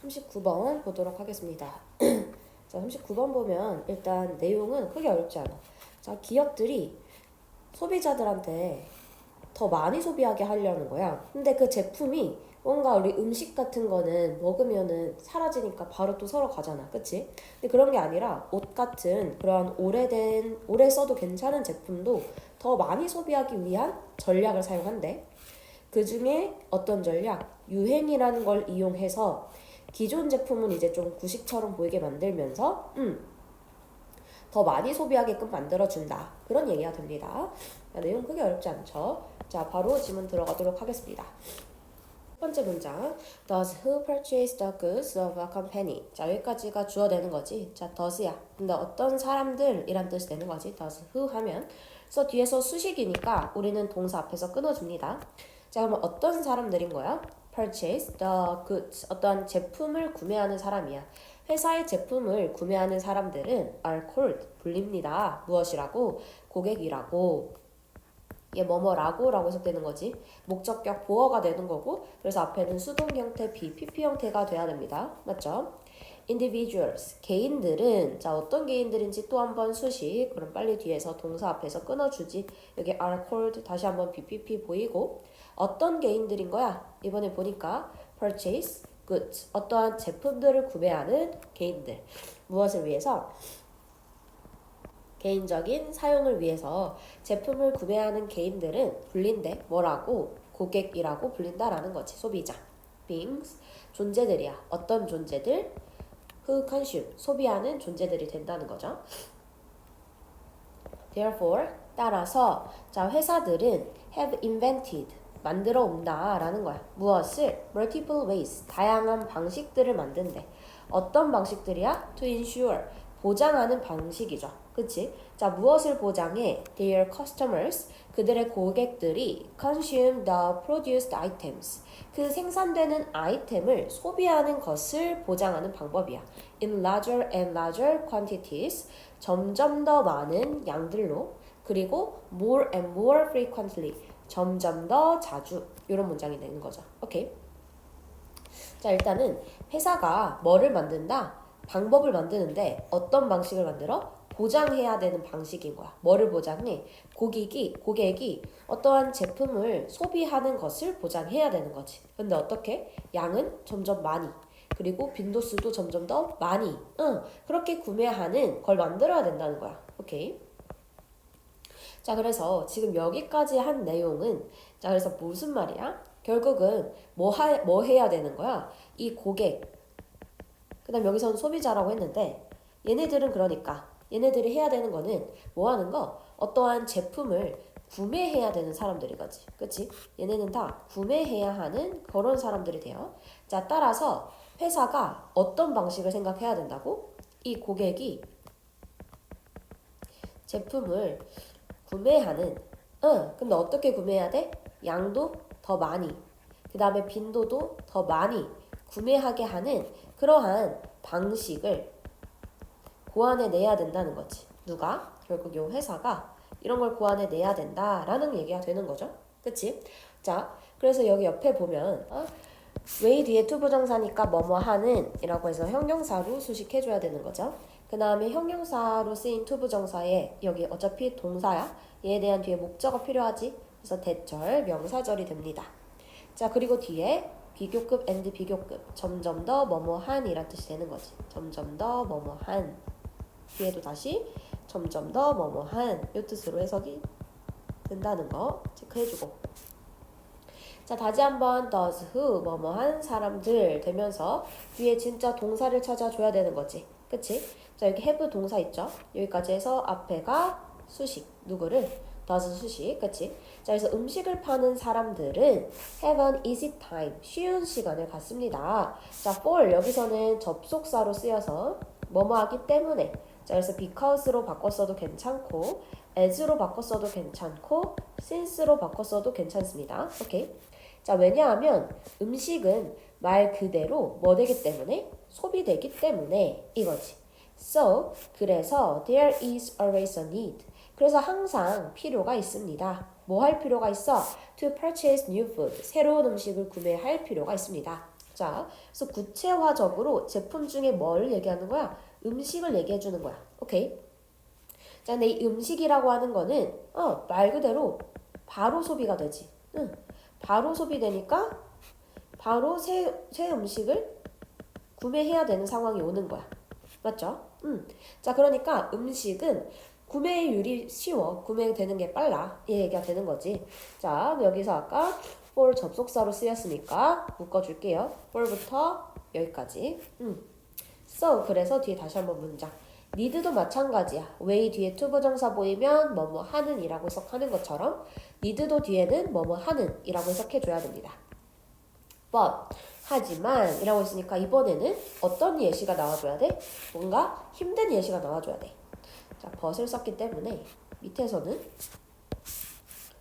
39번 보도록 하겠습니다. 자, 39번 보면 일단 내용은 크게 어렵지 않아. 자, 기업들이 소비자들한테 더 많이 소비하게 하려는 거야. 근데 그 제품이 뭔가 우리 음식 같은 거는 먹으면은 사라지니까 바로 또 사러 가잖아. 그치? 근데 그런 게 아니라 옷 같은 그런 오래 써도 괜찮은 제품도 더 많이 소비하기 위한 전략을 사용한대. 그 중에 어떤 전략? 유행이라는 걸 이용해서 기존 제품은 이제 좀 구식처럼 보이게 만들면서 더 많이 소비하게끔 만들어준다. 그런 얘기가 됩니다. 자, 내용 크게 어렵지 않죠? 자, 바로 질문 들어가도록 하겠습니다. 첫 번째 문장. Does who purchase the goods of a company? 자, 여기까지가 주어 되는 거지. 자, does야. 근데 어떤 사람들이란 뜻이 되는 거지. does who 하면. 그래서 뒤에서 수식이니까 우리는 동사 앞에서 끊어줍니다. 자, 그러면 어떤 사람들인 거야? purchase the goods. 어떤 제품을 구매하는 사람이야. 회사의 제품을 구매하는 사람들은 are called. 불립니다. 무엇이라고? 고객이라고. 얘 뭐뭐라고 라고 해석되는 거지. 목적격 보어가 되는 거고, 그래서 앞에는 수동 형태 be, pp 형태가 돼야 됩니다. 맞죠? individuals, 개인들은, 자, 어떤 개인들인지 또 한번 수식. 그럼 빨리 뒤에서 동사 앞에서 끊어주지. 여기 are called 다시 한번 bpp 보이고, 어떤 개인들인 거야? 이번에 보니까 purchase goods, 어떠한 제품들을 구매하는 개인들. 무엇을 위해서? 개인적인 사용을 위해서 제품을 구매하는 개인들은 불린대. 뭐라고? 고객이라고 불린다라는 거지. 소비자. beings, 존재들이야. 어떤 존재들? who consume, 소비하는 존재들이 된다는 거죠. Therefore, 따라서 자, 회사들은 have invented, 만들어 온다라는 거야. 무엇을? multiple ways, 다양한 방식들을 만든대. 어떤 방식들이야? to ensure, 보장하는 방식이죠. 그치? 자, 무엇을 보장해? Their customers, 그들의 고객들이 consume the produced items, 그 생산되는 아이템을 소비하는 것을 보장하는 방법이야. In larger and larger quantities, 점점 더 많은 양들로, 그리고 more and more frequently, 점점 더 자주. 이런 문장이 되는 거죠. 오케이. 자, 일단은 회사가 뭐를 만든다? 방법을 만드는데 어떤 방식을 만들어? 보장해야 되는 방식인 거야. 뭐를 보장해? 고객이 어떠한 제품을 소비하는 것을 보장해야 되는 거지. 근데 어떻게? 양은 점점 많이, 그리고 빈도수도 점점 더 많이, 그렇게 구매하는 걸 만들어야 된다는 거야. 오케이. 자, 그래서 지금 여기까지 한 내용은, 자, 그래서 무슨 말이야? 결국은 뭐 해야 되는 거야? 이 고객, 그 다음 여기서는 소비자라고 했는데, 얘네들은 그러니까 얘네들이 해야 되는 거는 뭐 하는 거? 어떠한 제품을 구매해야 되는 사람들이거지. 그치? 얘네는 다 구매해야 하는 그런 사람들이 돼요. 자, 따라서 회사가 어떤 방식을 생각해야 된다고? 이 고객이 제품을 구매하는, 근데 어떻게 구매해야 돼? 양도 더 많이, 그 다음에 빈도도 더 많이 구매하게 하는 그러한 방식을 고안해내야 된다는 거지. 누가? 결국 이 회사가 이런 걸 고안해내야 된다라는 얘기가 되는 거죠. 그치? 자, 그래서 여기 옆에 보면 왜 뒤에 투부정사니까 뭐뭐 하는 이라고 해서 형용사로 수식해줘야 되는 거죠. 그 다음에 형용사로 쓰인 투부정사에 여기 어차피 동사야. 얘에 대한 뒤에 목적어 필요하지. 그래서 대절, 명사절이 됩니다. 자, 그리고 뒤에 비교급 and 비교급, 점점 더 뭐뭐한 이란 뜻이 되는 거지. 점점 더 뭐뭐한. 뒤에도 다시 점점 더 뭐뭐한 이 뜻으로 해석이 된다는 거 체크해주고. 자, 다시 한번 does who 뭐뭐한 사람들 되면서 뒤에 진짜 동사를 찾아줘야 되는 거지. 그치? 자, 여기 have 동사 있죠? 여기까지 해서 앞에가 수식. 누구를? does 수식. 그치? 자, 그래서 음식을 파는 사람들은 have an easy time. 쉬운 시간을 갖습니다. 자, for 여기서는 접속사로 쓰여서 뭐뭐 하기 때문에. 자, 그래서 because로 바꿨어도 괜찮고 as로 바꿨어도 괜찮고 since로 바꿨어도 괜찮습니다. 오케이? 자, 왜냐하면 음식은 말 그대로 뭐 되기 때문에? 소비되기 때문에 이거지. So, 그래서 there is always a need. 그래서 항상 필요가 있습니다. 뭐 할 필요가 있어? To purchase new food. 새로운 음식을 구매할 필요가 있습니다. 자, 그래서 구체화적으로 제품 중에 뭘 얘기하는 거야? 음식을 얘기해 주는 거야. 오케이? 자, 근데 이 음식이라고 하는 거는 말 그대로 바로 소비가 되지. 응. 바로 소비되니까 바로 새 음식을 구매해야 되는 상황이 오는 거야. 맞죠? 자, 그러니까 음식은 구매율이 쉬워. 구매되는 게 빨라. 이 얘기가 되는 거지. 자, 여기서 아까 for 접속사로 쓰였으니까 묶어줄게요. for부터 여기까지. So, 그래서 뒤에 다시 한번 문장. need도 마찬가지야. way 뒤에 to 부정사 보이면 뭐뭐 하는 이라고 해석하는 것처럼 need도 뒤에는 뭐뭐 하는 이라고 해석해줘야 됩니다. but 하지만 이라고 했으니까 이번에는 어떤 예시가 나와줘야 돼? 뭔가 힘든 예시가 나와줘야 돼. 자, but을 썼기 때문에 밑에서는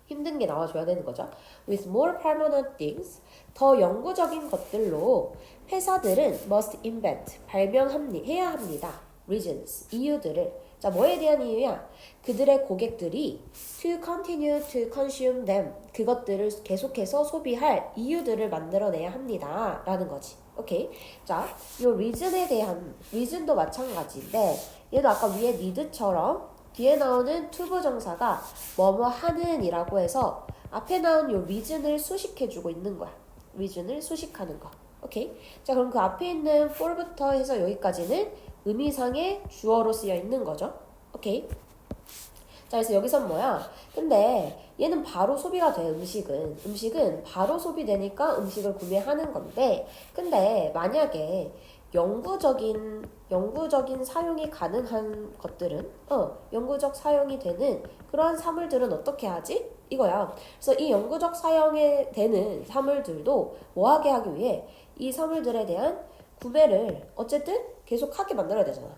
힘든 게 나와줘야 되는 거죠. With more permanent things, 더 영구적인 것들로 회사들은 must invent, 해야 합니다. reasons, 이유들을. 자, 뭐에 대한 이유야? 그들의 고객들이 to continue to consume them, 그것들을 계속해서 소비할 이유들을 만들어내야 합니다. 라는 거지. 오케이? 자, 이 reason에 대한, reason도 마찬가지인데 얘도 아까 위에 need처럼 뒤에 나오는 to 부정사가 뭐뭐 하는 이라고 해서 앞에 나온 이 reason을 수식해주고 있는 거야. reason을 수식하는 거. 오케이? 자, 그럼 그 앞에 있는 for부터 해서 여기까지는 의미상의 주어로 쓰여 있는 거죠. 오케이? 자, 그래서 여기선 뭐야? 근데 얘는 바로 소비가 돼, 음식은 바로 소비되니까 음식을 구매하는 건데, 근데 만약에 영구적인 사용이 가능한 것들은, 영구적 사용이 되는 그러한 사물들은 어떻게 하지? 이거야. 그래서 이 영구적 사용이 되는 사물들도 뭐 하게 하기 위해 이 사물들에 대한 구매를 어쨌든 계속 하게 만들어야 되잖아.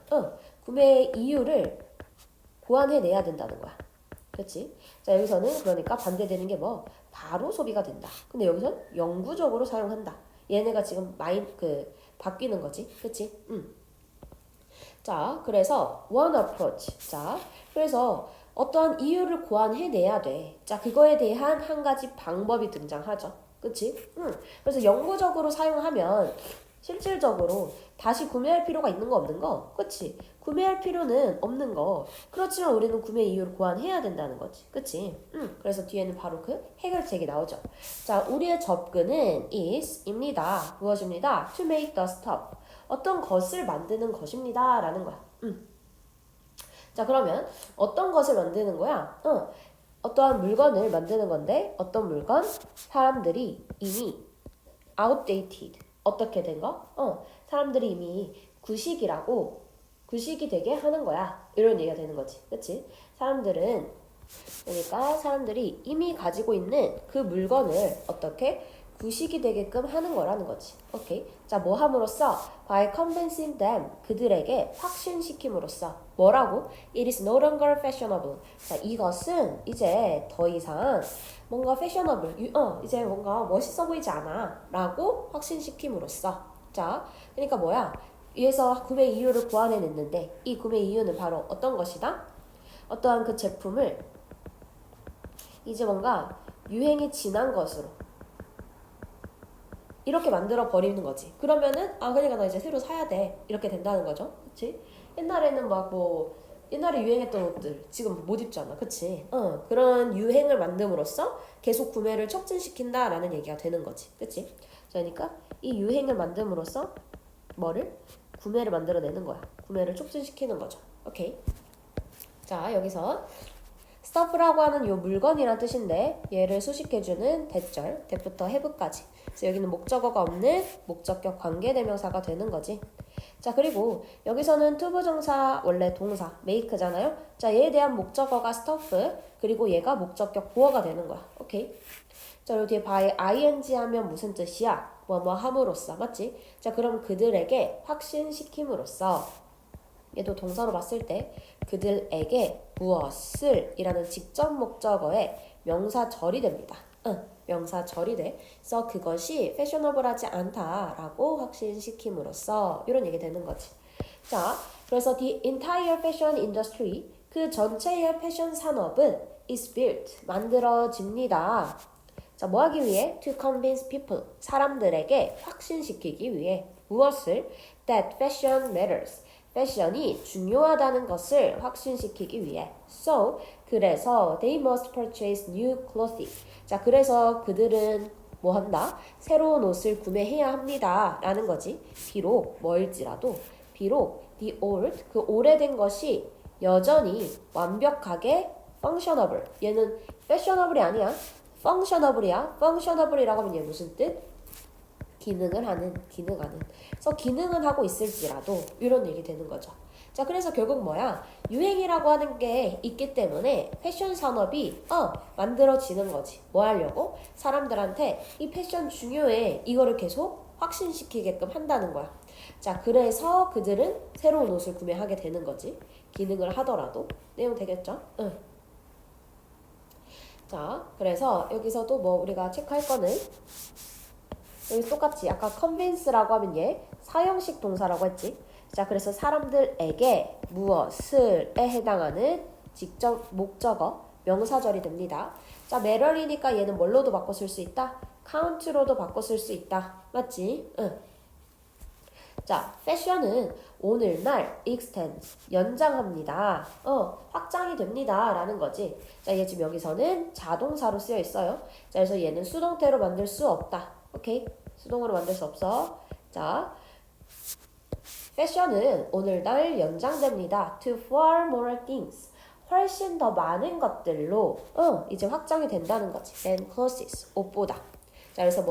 구매의 이유를 보완해내야 된다는 거야. 그렇지? 자, 여기서는 그러니까 반대되는 게 뭐? 바로 소비가 된다. 근데 여기선 영구적으로 사용한다. 얘네가 지금 바뀌는 거지. 그치? 자, 그래서 one approach. 자, 그래서 어떠한 이유를 고안해내야 돼. 자, 그거에 대한 한 가지 방법이 등장하죠. 그치? 그래서 영구적으로 사용하면 실질적으로 다시 구매할 필요가 있는 거 없는 거? 그치? 구매할 필요는 없는 거. 그렇지만 우리는 구매 이유를 고안해야 된다는 거지. 그치? 그래서 뒤에는 바로 그 해결책이 나오죠. 자, 우리의 접근은 is입니다. 무엇입니다? to make the stuff. 어떤 것을 만드는 것입니다. 라는 거야. 자, 그러면 어떤 것을 만드는 거야? 어떠한 물건을 만드는 건데 어떤 물건? 사람들이 이미 outdated. 어떻게 된 거? 사람들이 이미 구식이 되게 하는 거야. 이런 얘기가 되는 거지. 그치? 그러니까 사람들이 이미 가지고 있는 그 물건을 어떻게 구식이 되게끔 하는 거라는 거지. 오케이? 자, 뭐 함으로써? By convincing them. 그들에게 확신시킴으로써. 뭐라고? It is no longer fashionable. 자, 이것은 이제 더 이상 뭔가 fashionable, 이제 뭔가 멋있어 보이지 않아. 라고 확신시킴으로써. 자, 그러니까 뭐야? 위에서 구매 이유를 고안해냈는데 이 구매 이유는 바로 어떤 것이다? 어떠한 그 제품을 이제 뭔가 유행이 지난 것으로 이렇게 만들어 버리는 거지. 그러면은 그러니까 나 이제 새로 사야 돼. 이렇게 된다는 거죠. 그치? 옛날에는 옛날에 유행했던 옷들 지금 못 입잖아. 그치? 그런 유행을 만듦으로써 계속 구매를 촉진시킨다라는 얘기가 되는 거지. 그치? 그러니까 이 유행을 만듦으로써 뭐를? 구매를 만들어내는 거야. 구매를 촉진시키는 거죠. 오케이? 자, 여기서 stuff라고 하는 요 물건이란 뜻인데 얘를 수식해주는 대절, that부터 have까지. 그래서 여기는 목적어가 없는 목적격 관계대명사가 되는 거지. 자, 그리고 여기서는 to 부정사 원래 동사 make잖아요. 자, 얘에 대한 목적어가 stuff, 그리고 얘가 목적격 보어가 되는 거야. 오케이? 자, 여기 뒤에 by ing 하면 무슨 뜻이야? 뭐 함으로써, 맞지? 자, 그럼 그들에게 확신시킴으로써 얘도 동사로 봤을 때 그들에게 무엇을 이라는 직접 목적어의 명사절이 됩니다. 명사절이 돼. 그래서 그것이 패셔너블하지 않다라고 확신시킴으로써 이런 얘기 되는 거지. 자, 그래서 the entire fashion industry, 그 전체의 패션 산업은 is built, 만들어집니다. 자, 뭐 하기 위해? To convince people. 사람들에게 확신시키기 위해. 무엇을? That fashion matters. 패션이 중요하다는 것을 확신시키기 위해. So, 그래서 they must purchase new clothing. 자, 그래서 그들은 뭐 한다? 새로운 옷을 구매해야 합니다. 라는 거지. 비록 멀지라도, 비록 the old, 그 오래된 것이 여전히 완벽하게 functionable. 얘는 fashionable이 아니야. functionable이야. functionable이라고 하면 얘 무슨 뜻? 기능을 하는, 기능하는. 그래서 기능은 하고 있을지라도 이런 얘기 되는 거죠. 자, 그래서 결국 뭐야? 유행이라고 하는 게 있기 때문에 패션 산업이 만들어지는 거지. 뭐 하려고? 사람들한테 이 패션 중요해. 이거를 계속 확신시키게끔 한다는 거야. 자, 그래서 그들은 새로운 옷을 구매하게 되는 거지. 기능을 하더라도. 내용 되겠죠? 응. 자, 그래서 여기서도 뭐 우리가 체크할 거는 여기 똑같이 아까 convince라고 하면 얘 사형식 동사라고 했지. 자, 그래서 사람들에게 무엇을에 해당하는 직접 목적어 명사절이 됩니다. 자, matter이니까 얘는 뭘로도 바꿔 쓸 수 있다? count로도 바꿔 쓸 수 있다. 맞지? 응. 자, 패션은 오늘날 extends, 연장합니다. 확장이 됩니다. 라는 거지. 자, 얘 지금 여기서는 자동사로 쓰여 있어요. 자, 그래서 얘는 수동태로 만들 수 없다. 오케이? 수동으로 만들 수 없어. 자, 패션은 오늘날 연장됩니다. To far more things. 훨씬 더 많은 것들로 이제 확장이 된다는 거지. than clothes. 옷보다. 자, 그래서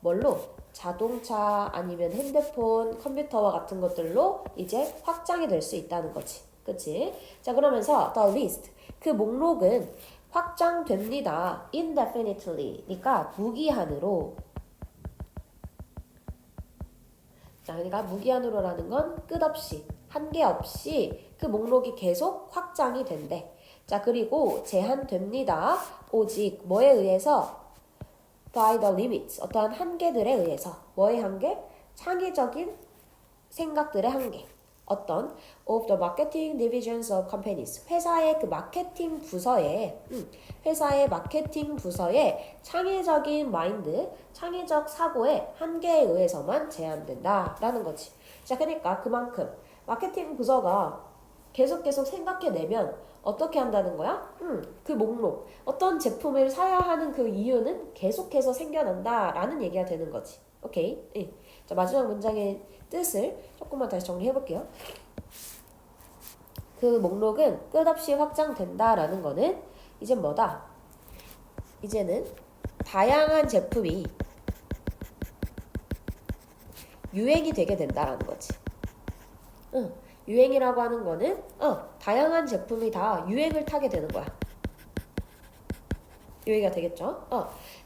뭘로? 자동차 아니면 핸드폰, 컴퓨터와 같은 것들로 이제 확장이 될 수 있다는 거지. 그치? 자, 그러면서 the list. 그 목록은 확장됩니다. indefinitely. 그러니까 무기한으로. 자, 그러니까 무기한으로라는 건 끝없이, 한계 없이 그 목록이 계속 확장이 된대. 자, 그리고 제한됩니다. 오직 뭐에 의해서? by the limits. 어떠한 한계들에 의해서. 뭐의 한계? 창의적인 생각들의 한계. 어떤? of the marketing divisions of companies. 회사의 그 마케팅 부서에, 회사의 마케팅 부서의 창의적인 마인드, 창의적 사고의 한계에 의해서만 제한된다. 라는 거지. 자, 그러니까 그만큼 마케팅 부서가 계속 생각해내면 어떻게 한다는 거야? 그 목록. 어떤 제품을 사야 하는 그 이유는 계속해서 생겨난다. 라는 얘기가 되는 거지. 오케이? 네. 자, 마지막 문장의 뜻을 조금만 다시 정리해볼게요. 그 목록은 끝없이 확장된다라는 거는 이제 뭐다? 이제는 다양한 제품이 유행이 되게 된다라는 거지. 유행이라고 하는 거는 다양한 제품이 다 유행을 타게 되는 거야. 이 얘기가 되겠죠?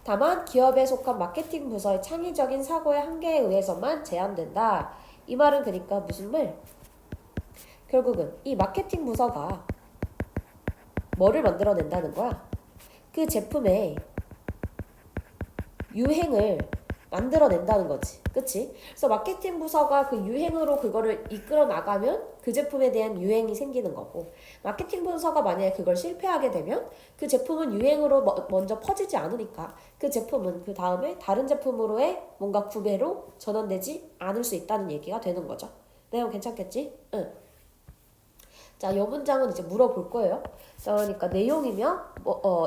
다만 기업에 속한 마케팅 부서의 창의적인 사고의 한계에 의해서만 제한된다. 이 말은 그러니까 무슨 말? 결국은 이 마케팅 부서가 뭐를 만들어낸다는 거야? 그 제품의 유행을 만들어낸다는 거지. 그치? 그래서 마케팅 부서가 그 유행으로 그거를 이끌어 나가면 그 제품에 대한 유행이 생기는 거고, 마케팅 부서가 만약에 그걸 실패하게 되면 그 제품은 유행으로 먼저 퍼지지 않으니까 그 제품은 그 다음에 다른 제품으로의 뭔가 구매로 전환되지 않을 수 있다는 얘기가 되는 거죠. 내용 괜찮겠지? 응. 자, 이 문장은 이제 물어볼 거예요. 자, 그러니까 내용이며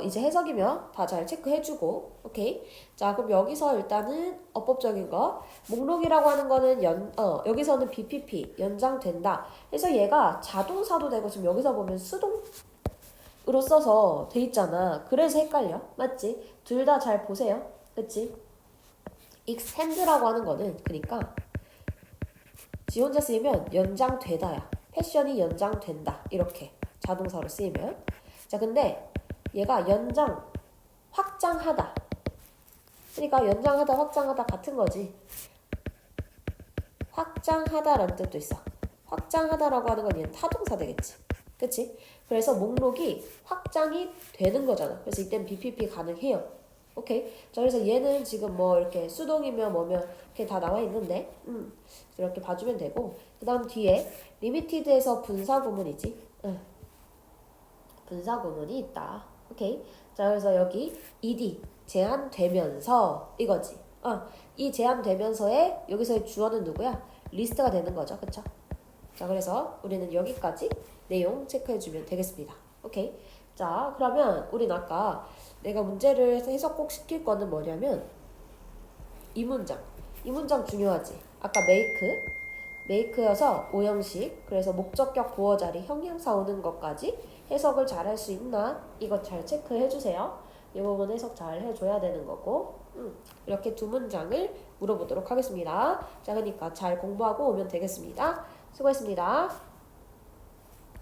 이제 해석이며 다 잘 체크해주고, 오케이. 자, 그럼 여기서 일단은 어법적인 거, 목록이라고 하는 거는 여기서는 BPP 연장된다. 그래서 얘가 자동사도 되고 지금 여기서 보면 수동으로 써서 돼 있잖아. 그래서 헷갈려, 맞지? 둘 다 잘 보세요, 그치? extend라고 하는 거는 그러니까 지 혼자 쓰이면 연장되다야. 패션이 연장된다. 이렇게 자동사로 쓰이면. 자, 근데 얘가 확장하다. 그러니까 연장하다, 확장하다 같은 거지. 확장하다라는 뜻도 있어. 확장하다라고 하는 건 얘는 타동사 되겠지. 그치? 그래서 목록이 확장이 되는 거잖아. 그래서 이땐 BPP 가능해요. 오케이? 자, 그래서 얘는 지금 뭐 이렇게 수동이면 뭐면 이렇게 다 나와 있는데, 이렇게 봐주면 되고, 그 다음 뒤에 리미티드에서 분사 구문이지. 분사 구문이 있다. 오케이. 자, 그래서 여기 ed 제한되면서 이거지. 이 제한되면서에 여기서의 주어는 누구야? 리스트가 되는 거죠. 그쵸? 자, 그래서 우리는 여기까지 내용 체크해주면 되겠습니다. 오케이. 자, 그러면 우린 아까 내가 문제를 해석 꼭 시킬 거는 뭐냐면 이 문장. 이 문장 중요하지. 아까 make여서 오형식. 그래서 목적격 보어 자리 형용사 오는 것까지 해석을 잘 할 수 있나? 이것 잘 체크해 주세요. 이 부분 해석 잘 해줘야 되는 거고. 이렇게 두 문장을 물어보도록 하겠습니다. 자, 그러니까 잘 공부하고 오면 되겠습니다. 수고했습니다.